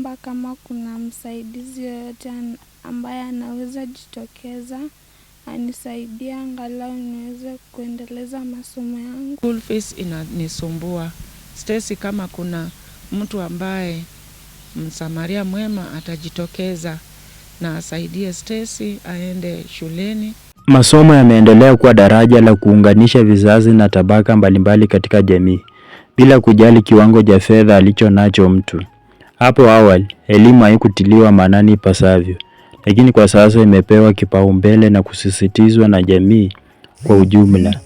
naomba kama kuna msaidizi yoyote ambaye anaweza jitokeza anisaidia angalau niweze kuendeleza masomo yangu. School fees inanisumbua. Stacy, kama kuna mtu ambaye msamaria mwema atajitokeza na asaidie Stacy aende shuleni. Masomo yameendelea kuwa daraja la kuunganisha vizazi na tabaka mbalimbali katika jamii, bila kujali kiwango cha fedha alicho nacho mtu. Hapo awali, elimu haikutiliwa maanani ipasavyo, lakini kwa sasa imepewa kipaumbele na kusisitizwa na jamii kwa ujumla.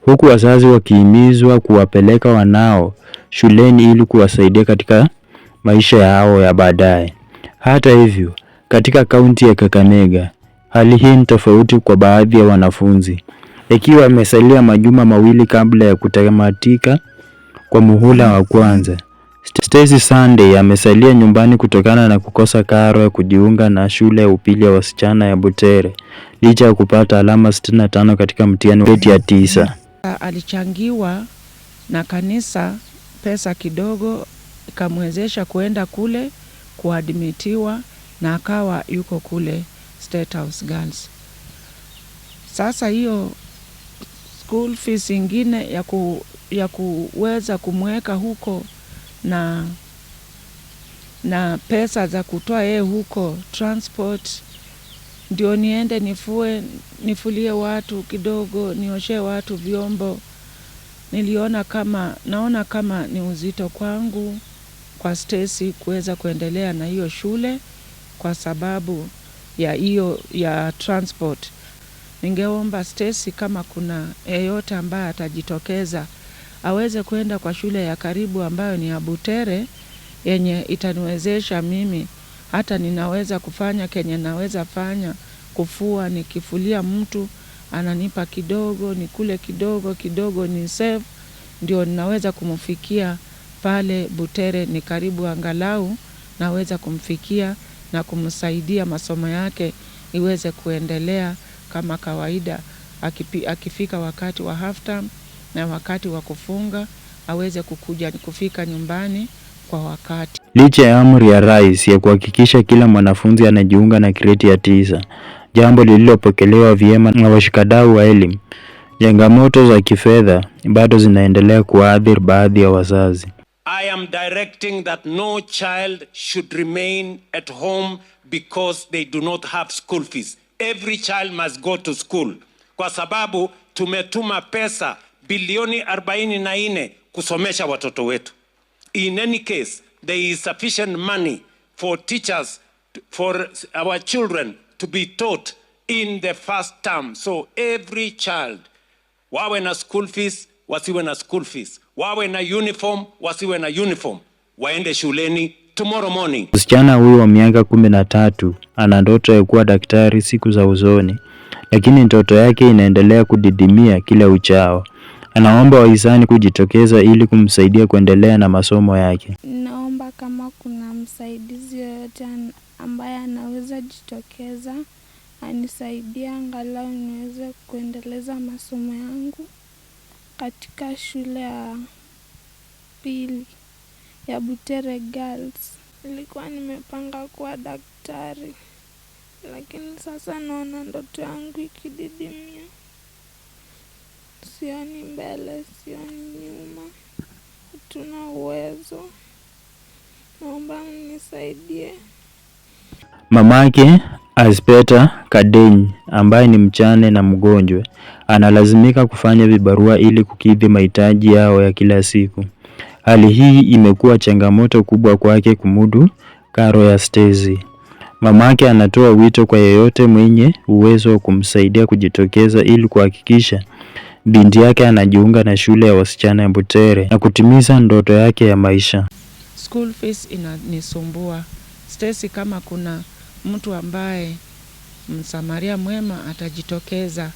Huku wazazi wakihimizwa kuwapeleka wanao shuleni ili kuwasaidia katika maisha yao ya baadaye. Hata hivyo, katika kaunti ya Kakamega, hali hii ni tofauti kwa baadhi ya wanafunzi. Ikiwa amesalia majuma mawili kabla ya kutamatika kwa muhula wa kwanza, Stacy Sunday amesalia nyumbani kutokana na kukosa karo ya kujiunga na shule ya upili ya wasichana ya Butere, licha ya kupata alama 65 katika mtihani wa gredi ya 9. Alichangiwa na kanisa pesa kidogo ikamwezesha kuenda kule kuadmitiwa na akawa yuko kule State House Girls. Sasa hiyo school fees ingine ya kuweza kumweka huko na pesa za kutoa yeye huko transport, ndio niende nifulie watu kidogo, nioshe watu vyombo. Naona kama ni uzito kwangu kwa Stacy kuweza kuendelea na hiyo shule kwa sababu ya hiyo ya transport. Ningeomba Stacy kama kuna yeyote ambaye atajitokeza aweze kwenda kwa shule ya karibu ambayo ni ya Butere, yenye itaniwezesha mimi hata ninaweza kufanya kenye naweza fanya, kufua, nikifulia mtu ananipa kidogo, nikule kidogo ni save, ndio ninaweza kumfikia pale Butere, ni karibu, angalau naweza kumfikia na kumsaidia masomo yake iweze kuendelea kama kawaida. Akifika wakati wa half term na wakati wa kufunga aweze kufika nyumbani kwa wakati. Licha ya amri ya rais ya kuhakikisha kila mwanafunzi anajiunga na gredi ya 9, jambo lililopokelewa vyema na washikadau wa elimu, changamoto za kifedha bado zinaendelea kuathiri baadhi ya wazazi. I am directing that no child should remain at home because they do not have school fees. Every child must go to school. Kwa sababu tumetuma pesa bilioni 44 kusomesha watoto wetu. In any case, there is sufficient money for teachers, for our children to be taught in the first term. So every child, wawe na school fees, wasiwe na school fees, wawe na uniform, wasiwe na uniform, waende shuleni tomorrow morning. Msichana huyu wa miaka 13 ana ndoto ya kuwa daktari siku za usoni, lakini ndoto yake inaendelea kudidimia kila uchao. Anaomba wahisani kujitokeza ili kumsaidia kuendelea na masomo yake. Naomba kama kuna msaidizi yoyote ambaye anaweza jitokeza anisaidia angalau niweze kuendeleza masomo yangu katika shule ya pili ya Butere Girls. Nilikuwa nimepanga kuwa daktari, lakini sasa naona ndoto yangu ikididimia. Sioni mbele, sioni nyuma. Hatuna uwezo. Naomba mnisaidie. Mamake Aspeta Kadenyi, ambaye ni mchane na mgonjwa, analazimika kufanya vibarua ili kukidhi mahitaji yao ya kila siku. Hali hii imekuwa changamoto kubwa kwake kumudu karo ya Stacy. Mamake anatoa wito kwa yeyote mwenye uwezo wa kumsaidia kujitokeza ili kuhakikisha binti yake anajiunga na shule ya wasichana ya Butere na kutimiza ndoto yake ya maisha. School fees inanisumbua. Stacy, kama kuna mtu ambaye msamaria mwema atajitokeza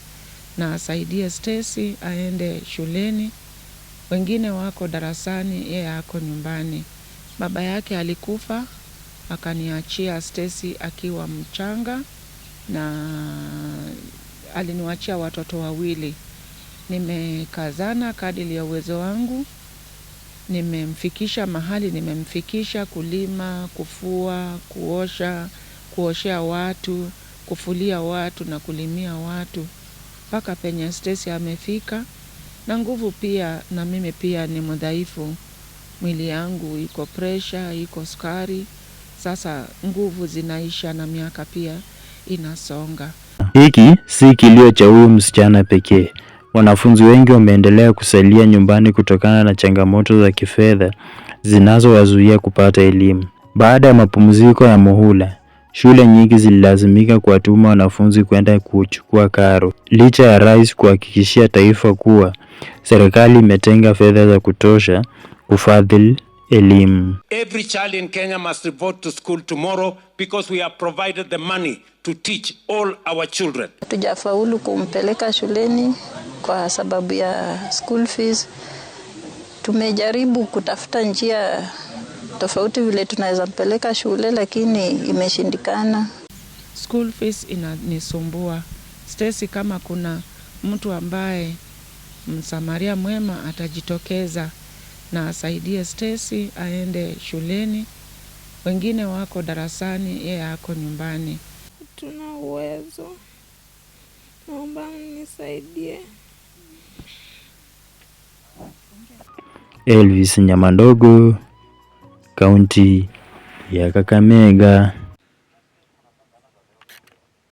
na asaidie Stacy aende shuleni. Wengine wako darasani, yeye ako nyumbani. Baba yake alikufa, akaniachia Stacy akiwa mchanga na aliniachia watoto wawili. Nimekazana kadiri ya uwezo wangu nimemfikisha mahali, nimemfikisha kulima, kufua, kuoshea watu, kufulia watu na kulimia watu. Mpaka penye Stacy amefika na nguvu pia, na mimi pia ni mdhaifu. Mwili yangu iko pressure, iko sukari. Sasa nguvu zinaisha na miaka pia inasonga. Hiki si kilio cha huyu msichana pekee. Wanafunzi wengi wameendelea kusalia nyumbani kutokana na changamoto za kifedha zinazowazuia kupata elimu. Baada ya mapumziko ya muhula, shule nyingi zililazimika kuwatuma wanafunzi kwenda kuchukua karo. Licha ya rais kuhakikishia taifa kuwa serikali imetenga fedha za kutosha kufadhili elimu. Every child in Kenya must report to school tomorrow because we have provided the money to teach all our children. Tujafaulu kumpeleka shuleni kwa sababu ya school fees. Tumejaribu kutafuta njia tofauti vile tunaweza mpeleka shule, lakini imeshindikana. School fees inanisumbua. Stacy, kama kuna mtu ambaye msamaria mwema atajitokeza na asaidie Stacy aende shuleni. Wengine wako darasani, yeye ako nyumbani. Hatuna uwezo. Naomba mnisaidie. Elvis Nyamandogo, kaunti ya Kakamega.